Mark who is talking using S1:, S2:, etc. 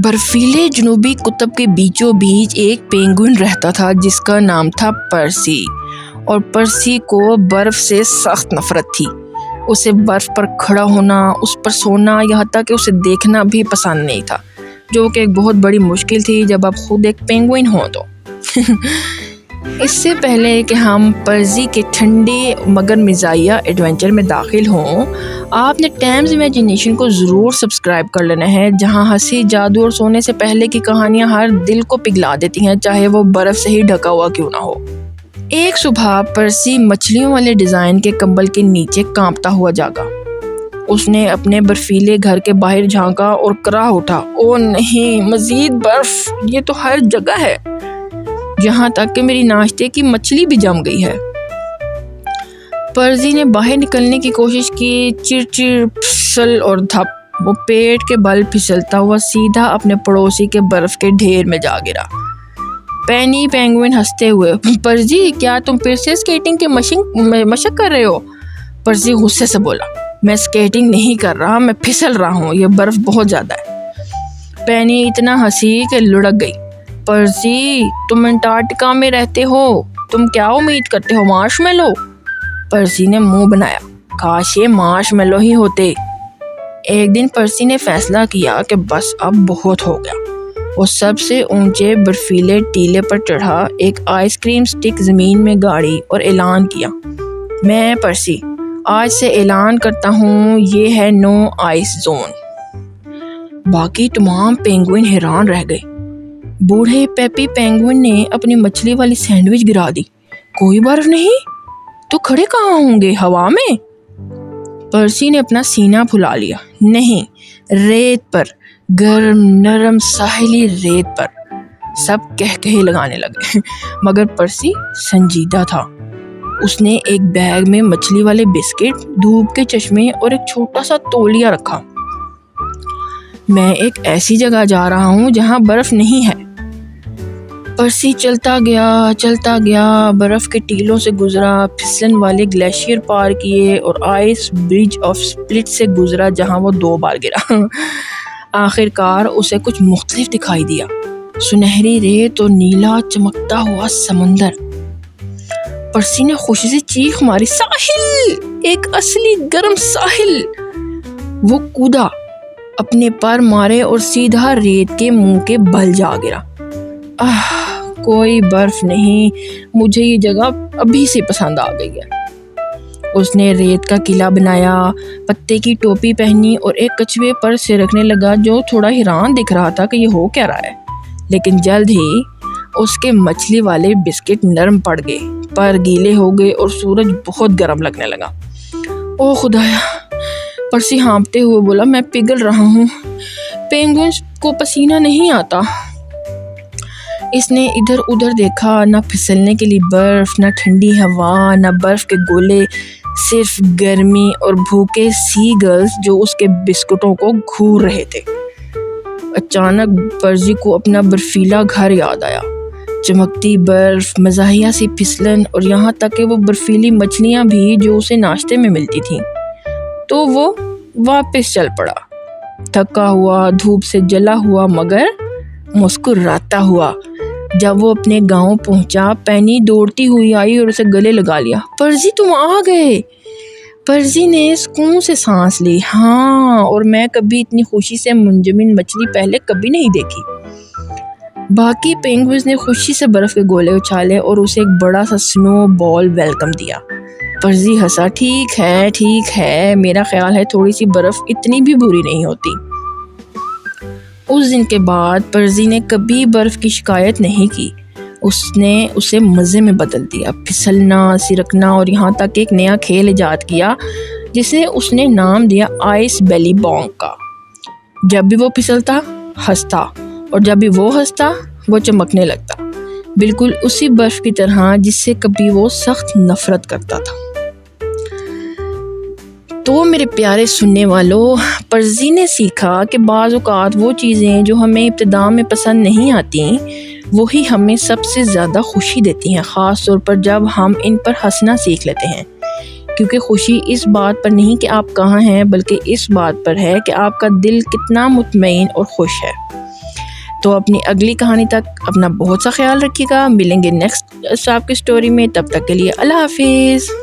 S1: برفیلے جنوبی قطب کے بیچوں بیچ ایک پینگوئن رہتا تھا جس کا نام تھا پرسی، اور پرسی کو برف سے سخت نفرت تھی۔ اسے برف پر کھڑا ہونا، اس پر سونا، یہاں تک کہ اسے دیکھنا بھی پسند نہیں تھا، جو کہ ایک بہت بڑی مشکل تھی جب آپ خود ایک پینگوئن ہوں تو۔ اس سے پہلے کہ ہم پرسی کے ٹھنڈے مگر مزاحیہ ایڈونچر میں داخل ہوں، آپ نے ٹائمز امیجینیشن کو ضرور سبسکرائب کر لینا ہے، جہاں ہنسی، جادو اور سونے سے پہلے کی کہانیاں ہر دل کو پگھلا دیتی ہیں، چاہے وہ برف سے ہی ڈھکا ہوا کیوں نہ ہو۔ ایک صبح پرسی مچھلیوں والے ڈیزائن کے کمبل کے نیچے کانپتا ہوا جاگا۔ اس نے اپنے برفیلے گھر کے باہر جھانکا اور کراہ اٹھا، او نہیں، مزید برف! یہ تو ہر جگہ ہے، یہاں تک کہ میری ناشتے کی مچھلی بھی جم گئی ہے۔ پرسی نے باہر نکلنے کی کوشش کی، چر پھسل اور دھپ، وہ پیٹ کے بل پھسلتا ہوا سیدھا اپنے پڑوسی کے برف کے ڈھیر میں جا گرا۔ پینی پینگوئن ہنستے ہوئے، پرسی کیا تم پھر سے اسکیٹنگ کی مشق کر رہے ہو؟ پرسی غصے سے بولا، میں اسکیٹنگ نہیں کر رہا، میں پھسل رہا ہوں، یہ برف بہت زیادہ ہے۔ پینی اتنا ہنسی کہ لڑک گئی، پرسی تم انٹارکٹیکا میں رہتے ہو، تم کیا امید کرتے ہو، مارشمیلو؟ پرسی نے منہ بنایا، کاش یہ مارشمیلو ہی ہوتے۔ ایک دن پرسی نے فیصلہ کیا کہ بس اب بہت ہو گیا۔ وہ سب سے اونچے برفیلے ٹیلے پر چڑھا، ایک آئس کریم سٹک زمین میں گاڑی اور اعلان کیا، میں پرسی آج سے اعلان کرتا ہوں، یہ ہے نو آئس زون۔ باقی تمام پینگوئن حیران رہ گئے۔ بوڑھے پیپی پینگوئن نے اپنی مچھلی والی سینڈوچ گرا دی، کوئی برف نہیں تو کھڑے کہاں ہوں گے، ہوا میں؟ پرسی نے اپنا سینہ پھلا لیا، نہیں، ریت پر، گرم نرم ساحلی ریت پر۔ سب کہکہے لگانے لگے، مگر پرسی سنجیدہ تھا۔ اس نے ایک بیگ میں مچھلی والے بسکٹ، دھوپ کے چشمے اور ایک چھوٹا سا تولیہ رکھا۔ میں ایک ایسی جگہ جا رہا ہوں جہاں برف نہیں ہے۔ پرسی چلتا گیا، برف کے ٹیلوں سے گزرا، پھسلن والے گلیشیئر پار کیے اور آئس برج آف سپلٹ سے گزرا جہاں وہ 2 بار گرا۔ آخر کار اسے کچھ مختلف دکھائی دیا، سنہری ریت اور نیلا چمکتا ہوا سمندر۔ پرسی نے خوشی سے چیخ ماری، ساحل! ایک اصلی گرم ساحل! وہ کودا، اپنے پر مارے اور سیدھا ریت کے منہ کے بل جا گرا۔ کوئی برف نہیں، مجھے یہ جگہ ابھی سے پسند آ گئی ہے۔ اس نے ریت کا قلعہ بنایا، پتے کی ٹوپی پہنی اور ایک کچھوے پر سرکنے لگا جو تھوڑا حیران دکھ رہا تھا کہ یہ ہو کیا رہا ہے۔ لیکن جلد ہی اس کے مچھلی والے بسکٹ نرم پڑ گئے، پر گیلے ہو گئے اور سورج بہت گرم لگنے لگا۔ او خدایا! پرسی ہانپتے ہوئے بولا، میں پگھل رہا ہوں، پینگوئنز کو پسینہ نہیں آتا۔ اس نے ادھر ادھر دیکھا، نہ پھسلنے کے لیے برف، نہ ٹھنڈی ہوا، نہ برف کے گولے، صرف گرمی اور بھوکے سی گلز جو اس کے بسکٹوں کو گھور رہے تھے۔ اچانک پرسی کو اپنا برفیلا گھر یاد آیا، چمکتی برف، مزاحیہ سی پھسلن اور یہاں تک کہ وہ برفیلی مچھلیاں بھی جو اسے ناشتے میں ملتی تھیں۔ تو وہ واپس چل پڑا، تھکا ہوا، دھوپ سے جلا ہوا مگر مسکراتا ہوا۔ جب وہ اپنے گاؤں پہنچا، پینی دوڑتی ہوئی آئی اور اسے گلے لگا لیا، پرسی تم آ گئے۔ پرسی نے سکون سے سانس لی، ہاں، اور میں کبھی اتنی خوشی سے منجمد مچھلی پہلے کبھی نہیں دیکھی۔ باقی پینگوئنز نے خوشی سے برف کے گولے اچھالے اور اسے ایک بڑا سا سنو بال ویلکم دیا۔ پرسی ہنسا، ٹھیک ہے، میرا خیال ہے تھوڑی سی برف اتنی بھی بری نہیں ہوتی۔ اس دن کے بعد پرسی نے کبھی برف کی شکایت نہیں کی۔ اس نے اسے مزے میں بدل دیا، پھسلنا، سرکنا اور یہاں تک ایک نیا کھیل ایجاد کیا جسے اس نے نام دیا آئس بیلی بونک کا۔ جب بھی وہ پھسلتا، ہنستا، اور جب بھی وہ ہنستا، وہ چمکنے لگتا، بالکل اسی برف کی طرح جس سے کبھی وہ سخت نفرت کرتا تھا۔ تو میرے پیارے سننے والوں، پرسی نے سیکھا کہ بعض اوقات وہ چیزیں جو ہمیں ابتدا میں پسند نہیں آتی وہی ہمیں سب سے زیادہ خوشی دیتی ہیں، خاص طور پر جب ہم ان پر ہنسنا سیکھ لیتے ہیں۔ کیونکہ خوشی اس بات پر نہیں کہ آپ کہاں ہیں، بلکہ اس بات پر ہے کہ آپ کا دل کتنا مطمئن اور خوش ہے۔ تو اپنی اگلی کہانی تک اپنا بہت سا خیال رکھیے گا، ملیں گے نیکسٹ آپ کی سٹوری میں، تب تک کے لیے اللہ حافظ۔